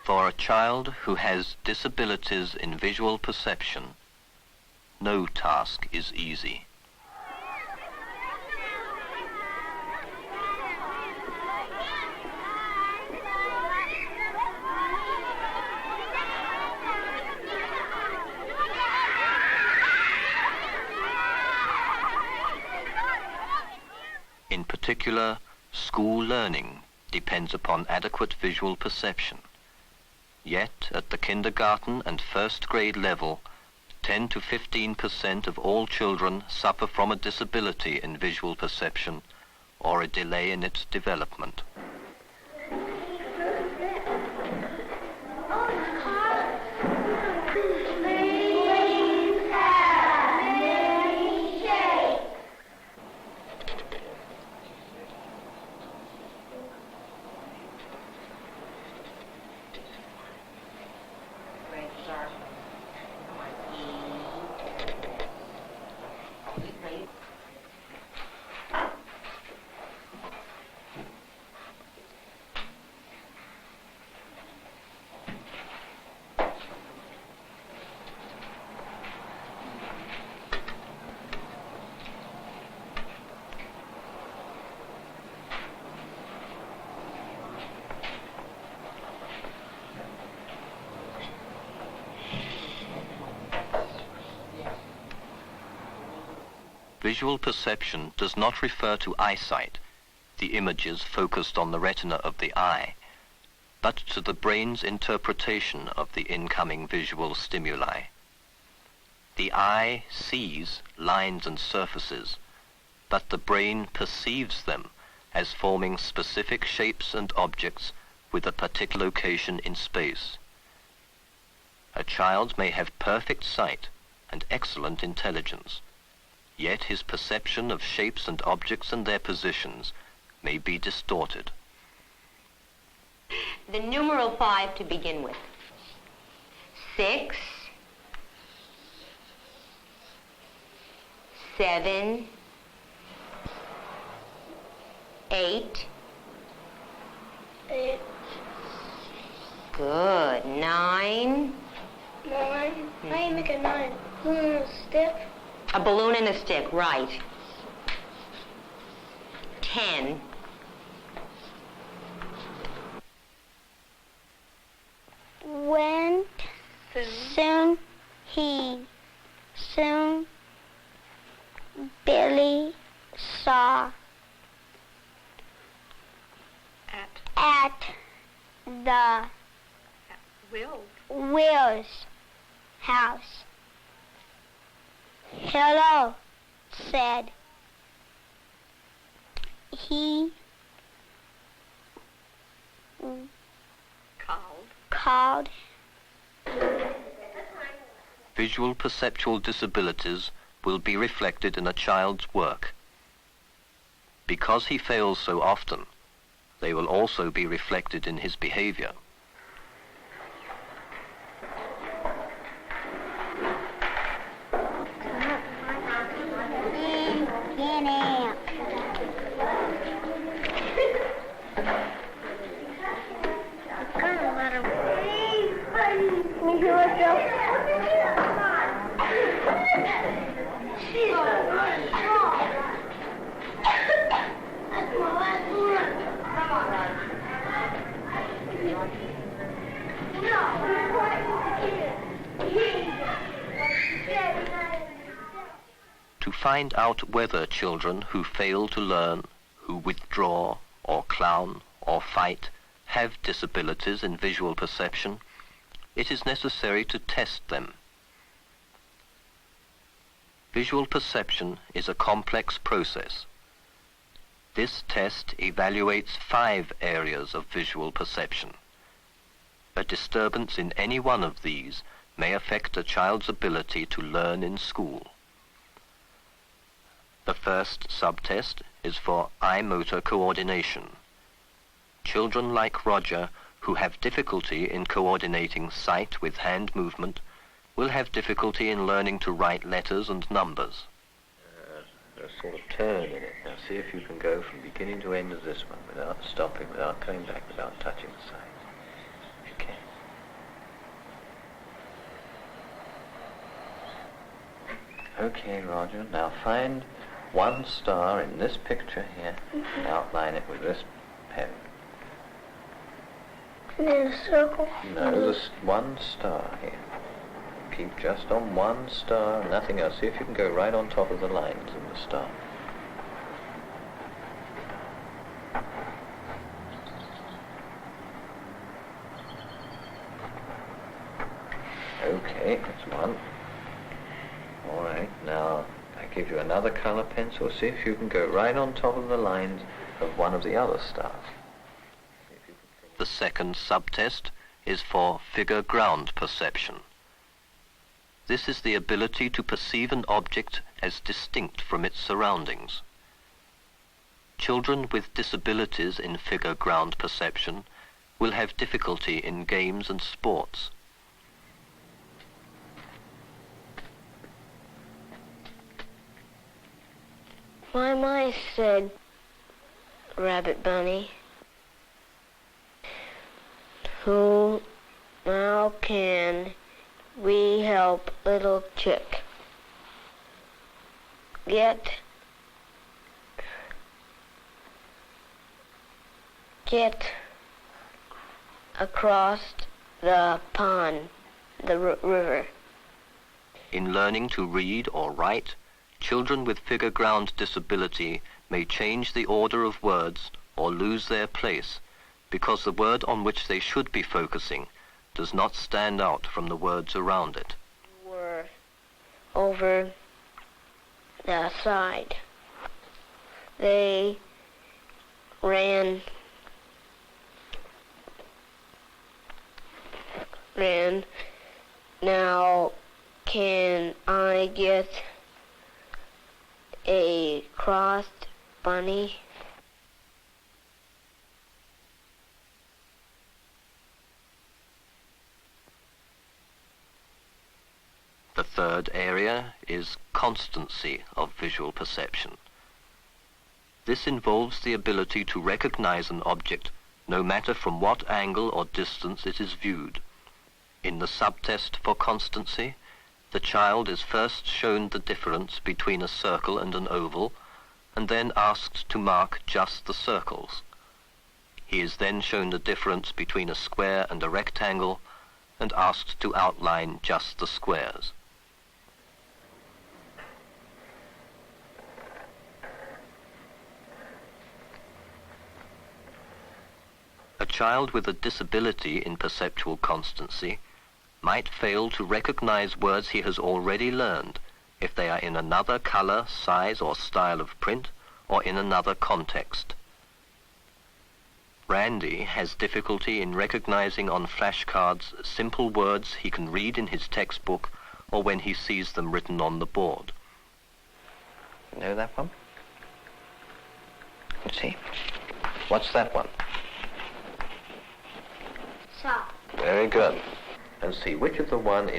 For a child who has disabilities in visual perception, no task is easy. In particular, school learning depends upon adequate visual perception. Yet, at the kindergarten and first grade level, 10 to 15% of all children suffer from a disability in visual perception or a delay in its development. Visual perception does not refer to eyesight, the images focused on the retina of the eye, but to the brain's interpretation of the incoming visual stimuli. The eye sees lines and surfaces, but the brain perceives them as forming specific shapes and objects with a particular location in space. A child may have perfect sight and excellent intelligence, yet his perception of shapes and objects and their positions may be distorted. The numeral 5 to begin with. 6, 7, 8. 8. Good. 9. 9. How do you make a 9? Stick? A balloon and a stick, right. 10. Went, soon Billy saw at the Will's house. Hello, said he. Called. Visual perceptual disabilities will be reflected in a child's work. Because he fails so often, they will also be reflected in his behavior. To find out whether children who fail to learn, who withdraw, or clown, or fight, have disabilities in visual perception, it is necessary to test them. Visual perception is a complex process. This test evaluates 5 areas of visual perception. A disturbance in any one of these may affect a child's ability to learn in school. The first subtest is for eye motor coordination. Children like Roger, who have difficulty in coordinating sight with hand movement, will have difficulty in learning to write letters and numbers. A sort of turn in it. Now see if you can go from beginning to end of this one without stopping, without coming back, without touching the sides. If you can. Okay, Roger. Now find one star in this picture here and outline it with this pen. In a circle. No, there's one star here. Keep just on one star, nothing else. See if you can go right on top of the lines in the star. Okay, that's one. All right, now I give you another color pencil. See if you can go right on top of the lines of one of the other stars. The second subtest is for figure ground perception. This is the ability to perceive an object as distinct from its surroundings. Children with disabilities in figure ground perception will have difficulty in games and sports. My mice said, Rabbit Bunny, who now can we help little chick get across the pond, the river? In learning to read or write, children with figure ground disability may change the order of words or lose their place because the word on which they should be focusing does not stand out from the words around it. Were over the side. They ran. Now, can I get a crossed bunny? The third area is constancy of visual perception. This involves the ability to recognize an object no matter from what angle or distance it is viewed. In the subtest for constancy, the child is first shown the difference between a circle and an oval, and then asked to mark just the circles. He is then shown the difference between a square and a rectangle, and asked to outline just the squares. A child with a disability in perceptual constancy might fail to recognize words he has already learned if they are in another color, size, or style of print, or in another context. Randy has difficulty in recognizing on flashcards simple words he can read in his textbook or when he sees them written on the board. You know that one? Let's see. What's that one? Sock. Very good. And see which of the one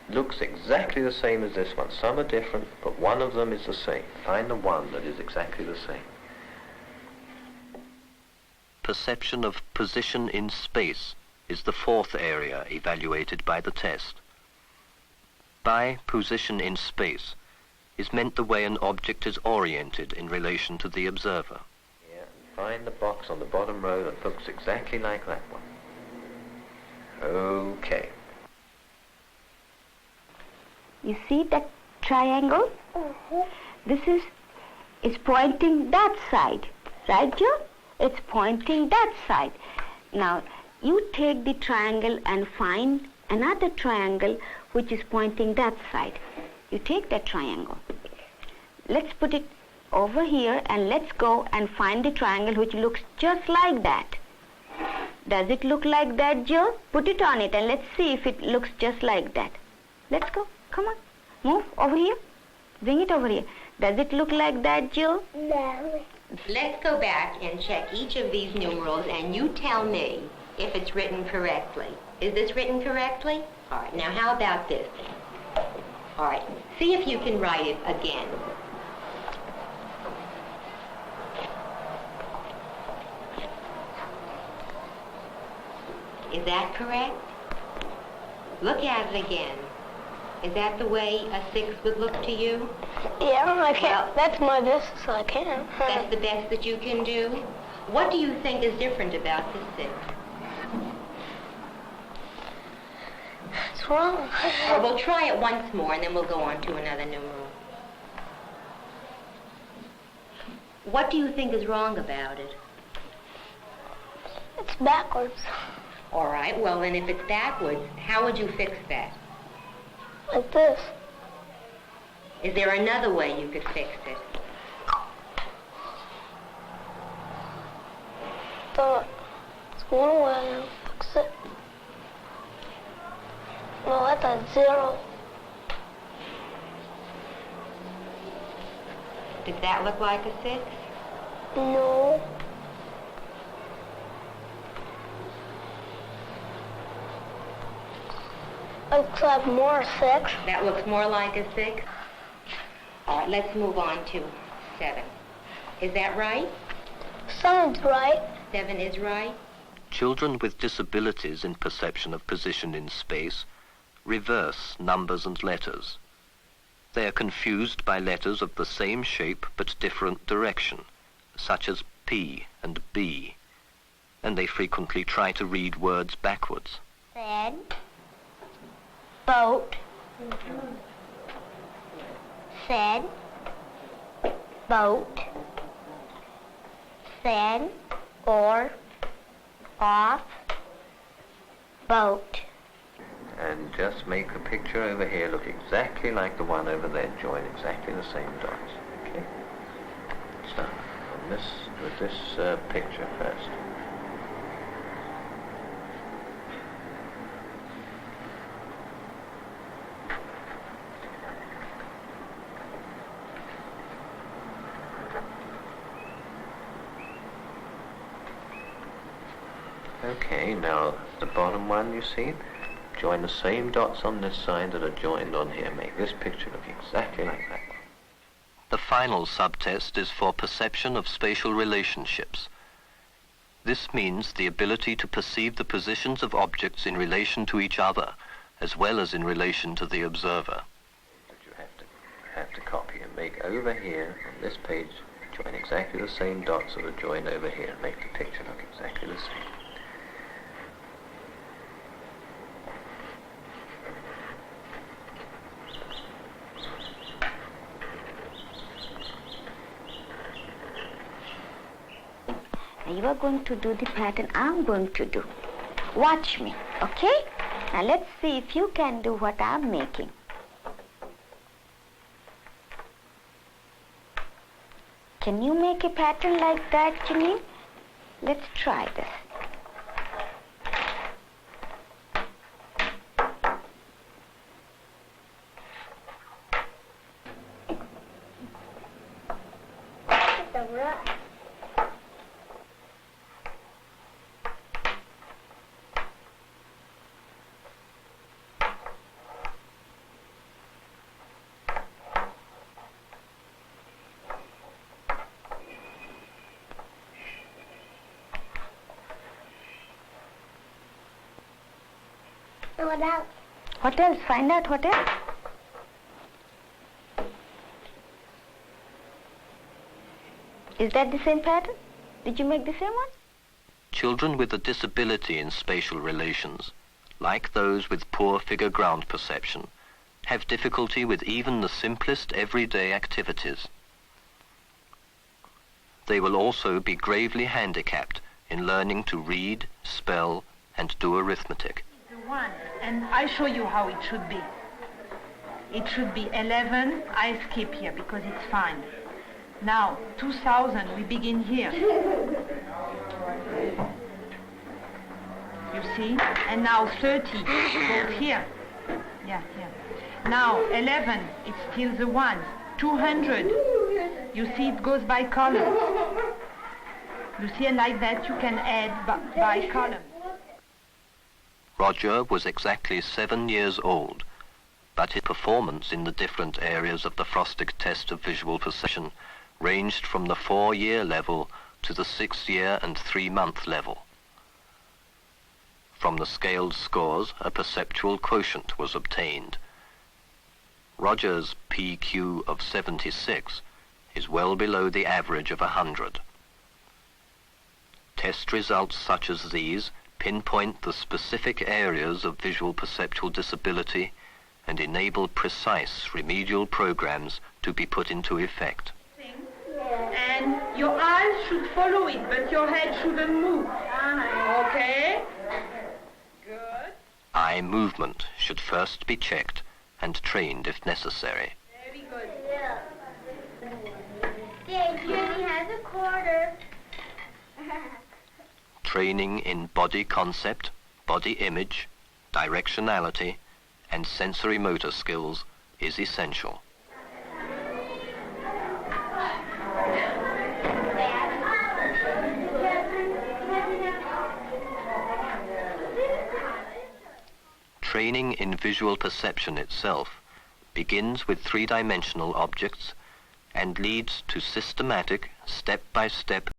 looks exactly the same as this one. Some are different, but one of them is the same. Find the one that is exactly the same. Perception of position in space is the fourth area evaluated by the test. By position in space is meant the way an object is oriented in relation to the observer. Yeah, find the box on the bottom row that looks exactly like that one. Okay. You see that triangle? This is pointing that side, right, Joe? It's pointing that side. Now, you take the triangle and find another triangle which is pointing that side. You take that triangle. Let's put it over here and let's go and find the triangle which looks just like that. Does it look like that, Joe? Put it on it and let's see if it looks just like that. Let's go. Come on. Move over here. Bring it over here. Does it look like that, Joe? No. Let's go back and check each of these numerals, and you tell me if it's written correctly. Is this written correctly? All right, now how about this? All right, see if you can write it again. Is that correct? Look at it again. Is that the way a 6 would look to you? Yeah, I can't. Well- That's my best I can. That's the best that you can do? What do you think is different about this 6? It's wrong. Or we'll try it once more and then we'll go on to another numeral. What do you think is wrong about it? It's backwards. All right, well then if it's backwards, how would you fix that? Like this. Is there another way you could fix it? It's one way to fix it. No, that's a 0. Does that look like a 6? No. Looks like more 6. That looks more like a 6? All right, let's move on to 7. Is that right? Sounds right. 7 is right? Children with disabilities in perception of position in space reverse numbers and letters. They are confused by letters of the same shape but different direction, such as P and B, and they frequently try to read words backwards. Said. Boat. Said. Boat. Said. Or. Off. Boat. And just make the picture over here look exactly like the one over there. Join exactly the same dots. Okay? Start on this, with this picture first. Okay, now the bottom one you see, join the same dots on this side that are joined on here. Make this picture look exactly like that one. The final subtest is for perception of spatial relationships. This means the ability to perceive the positions of objects in relation to each other, as well as in relation to the observer. That you have to copy and make over here on this page, join exactly the same dots that are joined over here and make the picture look exactly the same. Now you are going to do the pattern I'm going to do. Watch me, okay? Now let's see if you can do what I'm making. Can you make a pattern like that, Janine? Let's try this. It's a rat. And what else? What else? Find out what else. Is that the same pattern? Did you make the same one? Children with a disability in spatial relations, like those with poor figure ground perception, have difficulty with even the simplest everyday activities. They will also be gravely handicapped in learning to read, spell, and do arithmetic. The 1, and I show you how it should be. It should be 11. I skip here because it's fine. Now, 2000, we begin here. You see? And now 30 goes here. Yeah, here. Now, 11, it's still the 1. 200, you see it goes by columns. You see, and like that you can add by columns. Roger was exactly 7 years old, but his performance in the different areas of the Frostig test of visual perception ranged from the 4-year level to the 6-year and 3-month level. From the scaled scores, a perceptual quotient was obtained. Roger's PQ of 76 is well below the average of 100. Test results such as these pinpoint the specific areas of visual perceptual disability and enable precise remedial programs to be put into effect. And your eyes should follow it, but your head shouldn't move. Okay? Good. Eye movement should first be checked and trained if necessary. Very good. Dad, Jenny has a quarter. Training in body concept, body image, directionality, and sensory motor skills is essential. Training in visual perception itself begins with three-dimensional objects and leads to systematic, step-by-step